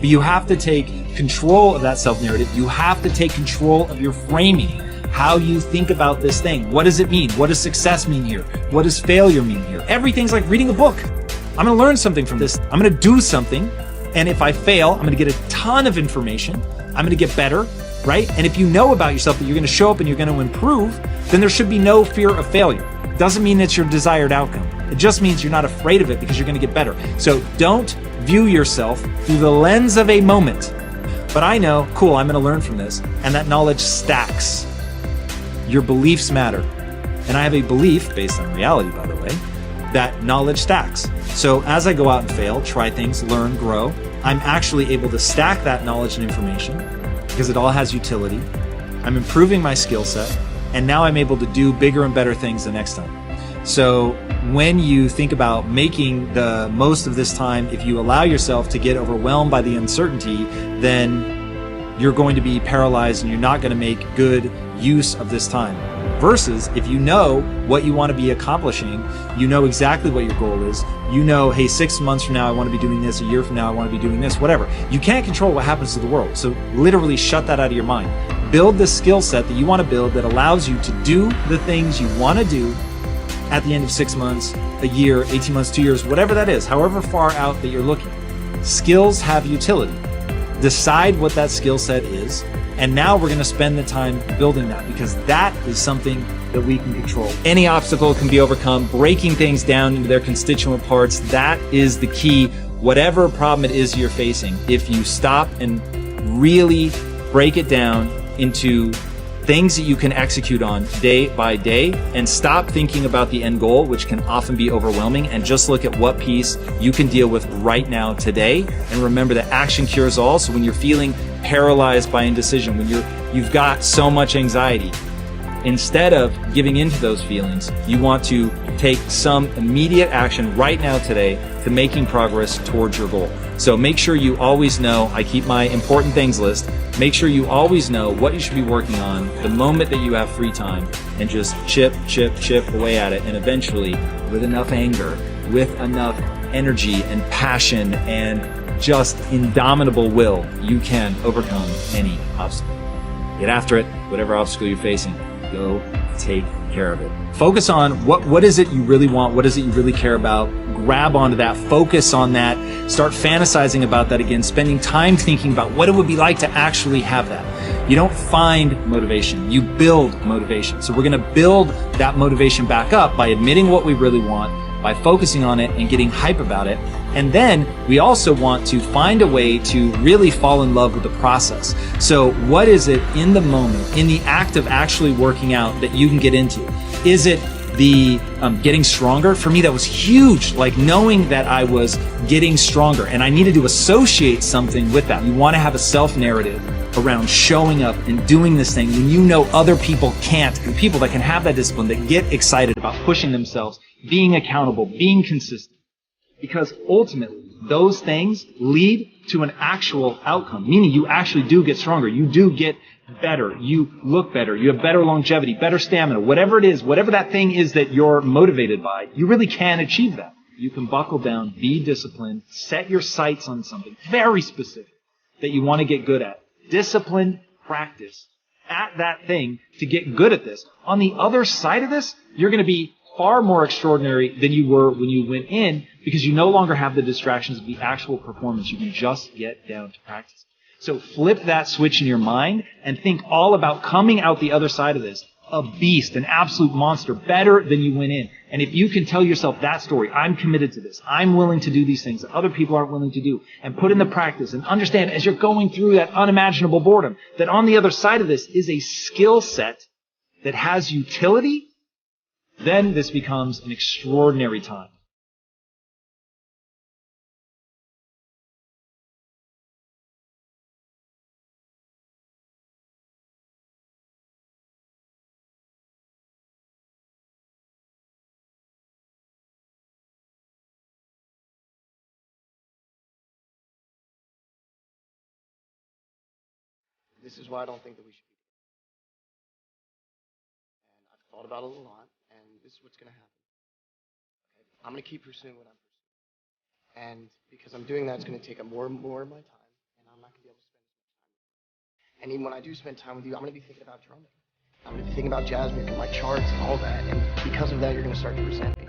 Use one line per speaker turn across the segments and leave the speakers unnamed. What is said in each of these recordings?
But you have to take control of that self-narrative. You have to take control of your framing, how you think about this thing. What does it mean? What does success mean here? What does failure mean here? Everything's like reading a book. I'm gonna learn something from this. I'm gonna do something, and if I fail, I'm gonna get a ton of information. I'm gonna get better, right? And if you know about yourself that you're gonna show up and you're gonna improve, then there should be no fear of failure. It doesn't mean it's your desired outcome. It just means you're not afraid of it because you're gonna get better. So don't view yourself through the lens of a moment. But I know, cool, I'm gonna learn from this, and that knowledge stacks. Your beliefs matter. And I have a belief, based on reality by the way, that knowledge stacks. So as I go out and fail, try things, learn, grow, I'm actually able to stack that knowledge and information because it all has utility. I'm improving my skill set, and now I'm able to do bigger and better things the next time. So when you think about making the most of this time, if you allow yourself to get overwhelmed by the uncertainty, then you're going to be paralyzed and you're not going to make good use of this time. Versus if you know what you want to be accomplishing, you know exactly what your goal is, you know, hey, 6 months from now I want to be doing this, a year from now I want to be doing this, whatever. You can't control what happens to the world, so literally shut that out of your mind. Build the skill set that you want to build that allows you to do the things you want to do at the end of 6 months, a year, 18 months, 2 years, whatever that is, however far out that you're looking. Skills have utility. Decide what that skill set is, and now we're going to spend the time building that because that is something that we can control. Any obstacle can be overcome. Breaking things down into their constituent parts, that is the key. Whatever problem it is you're facing, if you stop and really break it down into things that you can execute on day by day and stop thinking about the end goal, which can often be overwhelming, and just look at what piece you can deal with right now today. And remember that action cures all. So when you're feeling paralyzed by indecision, when you've got so much anxiety, instead of giving into those feelings, you want to take some immediate action right now today to making progress towards your goal. So make sure you always know, I keep my important things list, make sure you always know what you should be working on the moment that you have free time, and just chip away at it. And eventually, with enough anger, with enough energy and passion and just indomitable will, you can overcome any obstacle. Get after it, whatever obstacle you're facing. Go take care of it. Focus on what is it you really want, what is it you really care about. Grab onto that, focus on that, start fantasizing about that again, spending time thinking about what it would be like to actually have that. You don't find motivation, you build motivation. So we're gonna build that motivation back up by admitting what we really want, by focusing on it and getting hype about it. And then we also want to find a way to really fall in love with the process. So what is it in the moment, in the act of actually working out, that you can get into? Is it the getting stronger? For me, that was huge, like knowing that I was getting stronger and I needed to associate something with that. You want to have a self-narrative around showing up and doing this thing when you know other people can't. And people that can have that discipline, that get excited about pushing themselves, being accountable, being consistent. Because ultimately, those things lead to an actual outcome, meaning you actually do get stronger, you do get better, you look better, you have better longevity, better stamina, whatever it is, whatever that thing is that you're motivated by, you really can achieve that. You can buckle down, be disciplined, set your sights on something very specific that you want to get good at. Disciplined practice at that thing to get good at this. On the other side of this, you're going to be far more extraordinary than you were when you went in, because you no longer have the distractions of the actual performance. You can just get down to practice. So flip that switch in your mind and think all about coming out the other side of this a beast, an absolute monster, better than you went in. And if you can tell yourself that story, I'm committed to this, I'm willing to do these things that other people aren't willing to do, and put in the practice and understand as you're going through that unimaginable boredom, that on the other side of this is a skill set that has utility, then this becomes an extraordinary time.
This is why I don't think that we should be together. And I've thought about it a lot, and this is what's going to happen. Okay? I'm going to keep pursuing what I'm pursuing. And because I'm doing that, it's going to take up more and more of my time. And even when I do spend time with you, I'm going to be thinking about drumming. I'm going to be thinking about jazz music, my charts and all that. And because of that, you're going to start to resent me.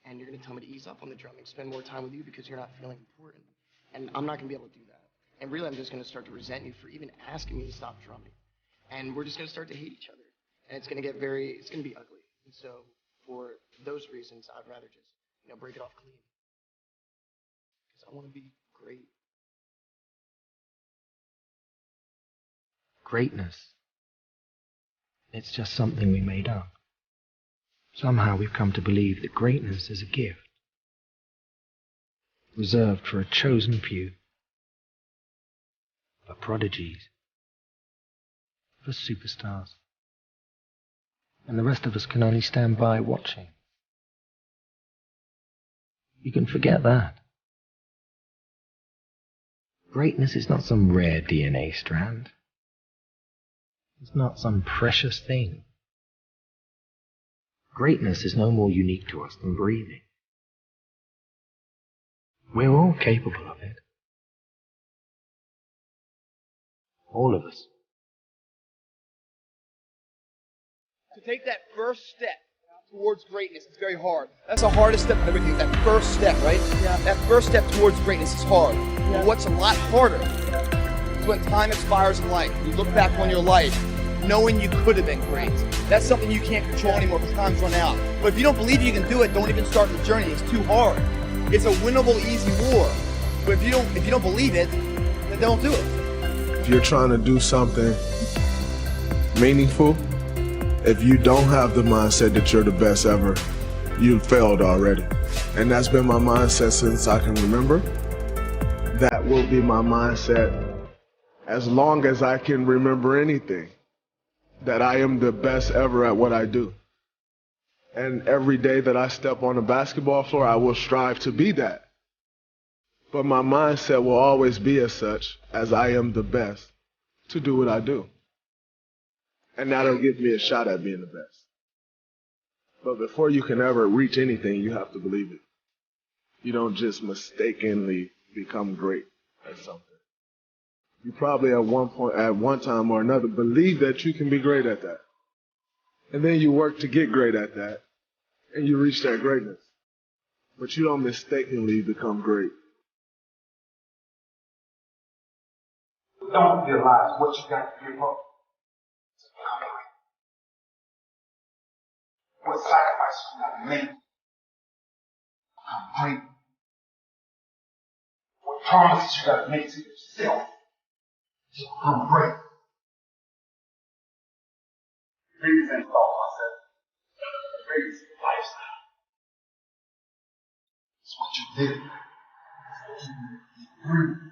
And you're going to tell me to ease up on the drumming, spend more time with you because you're not feeling important. And I'm not going to be able to do that. And really, I'm just going to start to resent you for even asking me to stop drumming. And we're just going to start to hate each other. And it's going to get it's going to be ugly. And so for those reasons, I'd rather just, break it off clean. Because I want to be great.
Greatness. It's just something we made up. Somehow we've come to believe that greatness is a gift, reserved for a chosen few, for prodigies, for superstars. And the rest of us can only stand by watching. You can forget that. Greatness is not some rare DNA strand. It's not some precious thing. Greatness is no more unique to us than breathing. We're all capable of it. All of us.
To take that first step towards greatness, it's very hard. That's the hardest step of everything, that first step, right? Yeah. That first step towards greatness is hard. Yeah. But what's a lot harder is when time expires in life. You look back on your life, knowing you could have been great. That's something you can't control anymore because time's run out. But if you don't believe you can do it, don't even start the journey. It's too hard. It's a winnable, easy war. But if you don't believe it, then don't do it.
If you're trying to do something meaningful, if you don't have the mindset that you're the best ever, you failed already. And that's been my mindset since I can remember. That will be my mindset as long as I can remember anything. That I am the best ever at what I do. And every day that I step on the basketball floor, I will strive to be that. But my mindset will always be as such, as I am the best to do what I do. And that'll give me a shot at being the best. But before you can ever reach anything, you have to believe it. You don't just mistakenly become great at something. You probably at one time or another, believe that you can be great at that. And then you work to get great at that, and you reach that greatness. But you don't mistakenly become great.
Don't realize what you got to give up. What sacrifice you got to make. Become great. What promises you got to make to yourself. To become great. Greatness ain't thought process. Greatness is lifestyle. It's what you live. It's what you breathe.